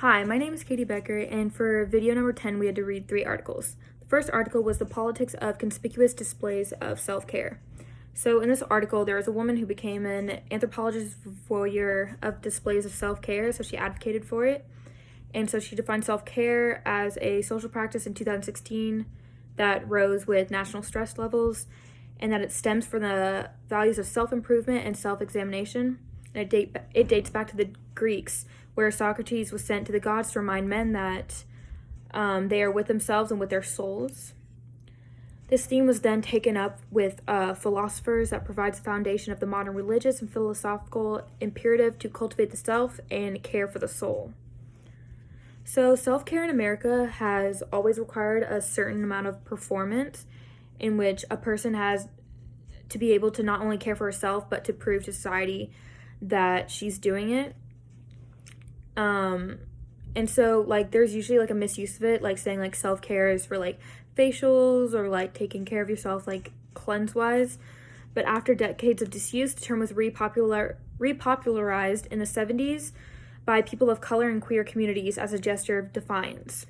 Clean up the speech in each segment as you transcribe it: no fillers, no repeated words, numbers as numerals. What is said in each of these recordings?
Hi, my name is Katie Becker, and for video number 10, we had to read 3 articles. The first article was The Politics of Conspicuous Displays of Self-Care. So in this article, there was a woman who became an anthropologist voyeur of displays of self-care, so she advocated for it. And so she defined self-care as a social practice in 2016 that rose with national stress levels, and that it stems from the values of self-improvement and self-examination. And it dates back to the Greeks, where Socrates was sent to the gods to remind men that they are with themselves and with their souls. This theme was then taken up with philosophers that provides the foundation of the modern religious and philosophical imperative to cultivate the self and care for the soul. So self-care in America has always required a certain amount of performance in which a person has to be able to not only care for herself, but to prove to society that she's doing it. And so there's usually a misuse of it, saying self-care is for facials or taking care of yourself cleanse wise. But after decades of disuse, the term was repopularized in the 70s by people of color and queer communities as a gesture of defiance.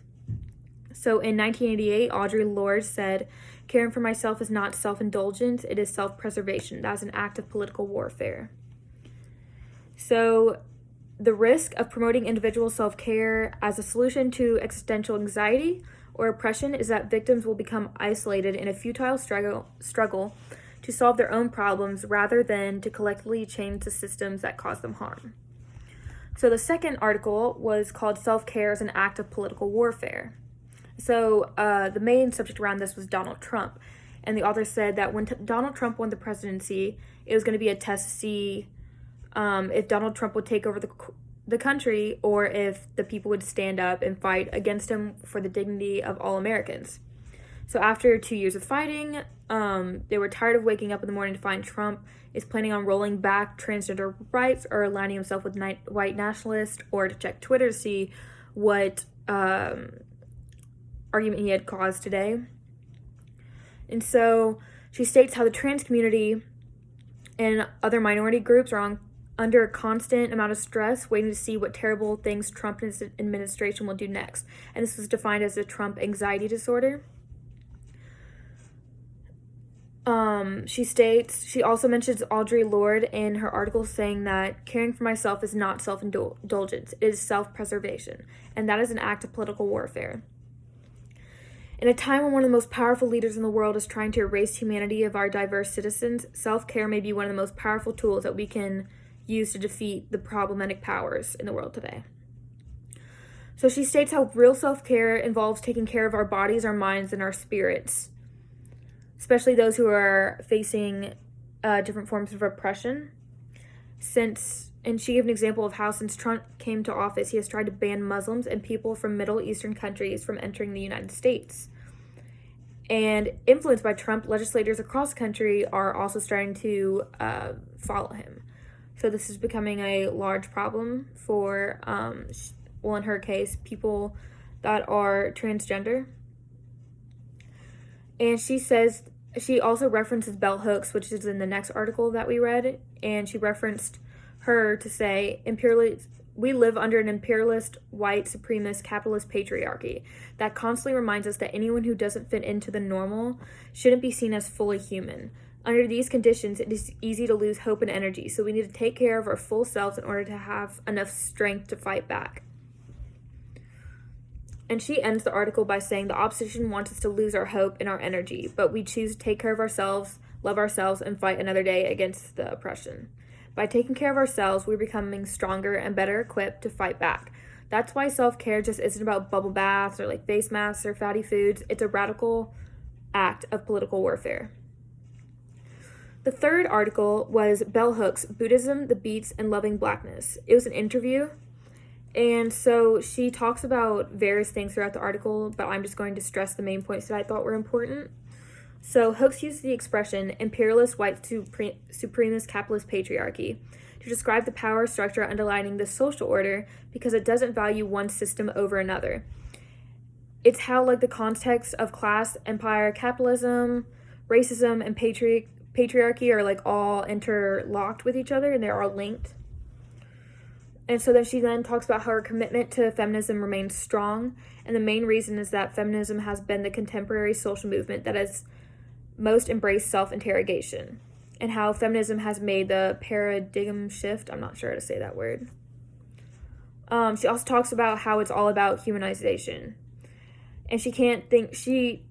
So in 1988, Audre Lorde said, "Caring for myself is not self-indulgence, it is self-preservation. That is an act of political warfare." So the risk of promoting individual self-care as a solution to existential anxiety or oppression is that victims will become isolated in a futile struggle to solve their own problems rather than to collectively change the systems that cause them harm. So the second article was called Self-Care as an Act of Political Warfare. So the main subject around this was Donald Trump. And the author said that when Donald Trump won the presidency, it was going to be a test to see if Donald Trump would take over the country or if the people would stand up and fight against him for the dignity of all Americans. So after 2 years of fighting, they were tired of waking up in the morning to find Trump is planning on rolling back transgender rights or aligning himself with white nationalists, or to check Twitter to see what argument he had caused today. And so she states how the trans community and other minority groups are under a constant amount of stress, waiting to see what terrible things Trump and his administration will do next. And this was defined as a Trump anxiety disorder. She also mentions Audre Lorde in her article, saying that caring for myself is not self-indulgence, it is self-preservation, and that is an act of political warfare. In a time when one of the most powerful leaders in the world is trying to erase humanity of our diverse citizens, self-care may be one of the most powerful tools that we can use to defeat the problematic powers in the world today. So she states how real self-care involves taking care of our bodies, our minds, and our spirits, especially those who are facing different forms of oppression. And she gave an example of how since Trump came to office, he has tried to ban Muslims and people from Middle Eastern countries from entering the United States. And influenced by Trump, legislators across the country are also starting to follow him. So this is becoming a large problem for, in her case, people that are transgender. And she also references bell hooks, which is in the next article that we read, and she referenced her to say, we live under an imperialist, white, supremacist, capitalist patriarchy that constantly reminds us that anyone who doesn't fit into the normal shouldn't be seen as fully human. Under these conditions, it is easy to lose hope and energy, so we need to take care of our full selves in order to have enough strength to fight back. And she ends the article by saying the opposition wants us to lose our hope and our energy, but we choose to take care of ourselves, love ourselves, and fight another day against the oppression. By taking care of ourselves, we're becoming stronger and better equipped to fight back. That's why self-care just isn't about bubble baths or face masks or fatty foods. It's a radical act of political warfare. The third article was Bell Hooks, Buddhism, the Beats, and Loving Blackness. It was an interview, and so she talks about various things throughout the article, but I'm just going to stress the main points that I thought were important. So Hooks used the expression imperialist, white, supremacist, capitalist patriarchy to describe the power structure underlining the social order because it doesn't value one system over another. It's how the context of class, empire, capitalism, racism, and patriarchy are all interlocked with each other, and they're all linked. And so then she then talks about how her commitment to feminism remains strong. And the main reason is that feminism has been the contemporary social movement that has most embraced self-interrogation, and how feminism has made the paradigm shift. I'm not sure how to say that word. She also talks about how it's all about humanization. And she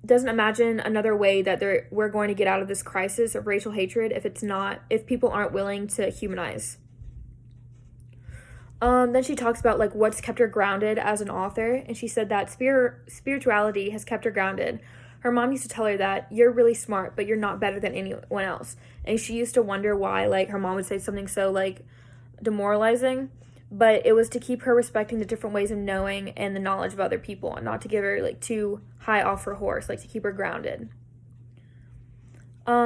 doesn't imagine another way that we're going to get out of this crisis of racial hatred if people aren't willing to humanize. Then she talks about like what's kept her grounded as an author, and she said that spirituality has kept her grounded. Her mom used to tell her that you're really smart, but you're not better than anyone else. And she used to wonder why like her mom would say something so like demoralizing, but it was to keep her respecting the different ways of knowing and the knowledge of other people, and not to give her like too high off her horse, like to keep her grounded.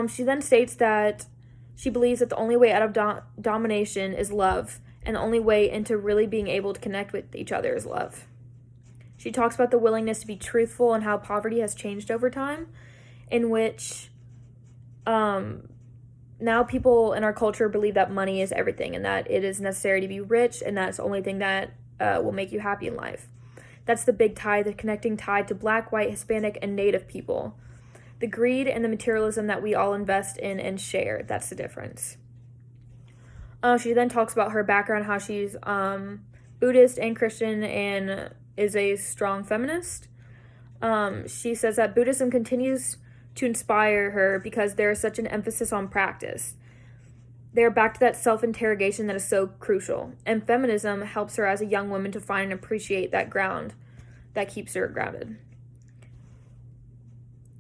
She then states that she believes that the only way out of domination is love, and the only way into really being able to connect with each other is love. She talks about the willingness to be truthful and how poverty has changed over time, in which now people in our culture believe that money is everything and that it is necessary to be rich, and that's the only thing that will make you happy in life. That's the big tie, the connecting tie to Black, white, Hispanic, and Native people. The greed and the materialism that we all invest in and share, that's the difference. She then talks about her background, how she's Buddhist and Christian and is a strong feminist. She says that Buddhism continues to inspire her because there is such an emphasis on practice. They're back to that self-interrogation that is so crucial. And feminism helps her as a young woman to find and appreciate that ground that keeps her grounded.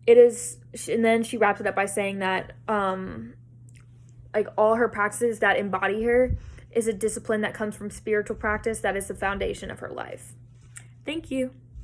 And then she wraps it up by saying that like all her practices that embody her is a discipline that comes from spiritual practice that is the foundation of her life. Thank you.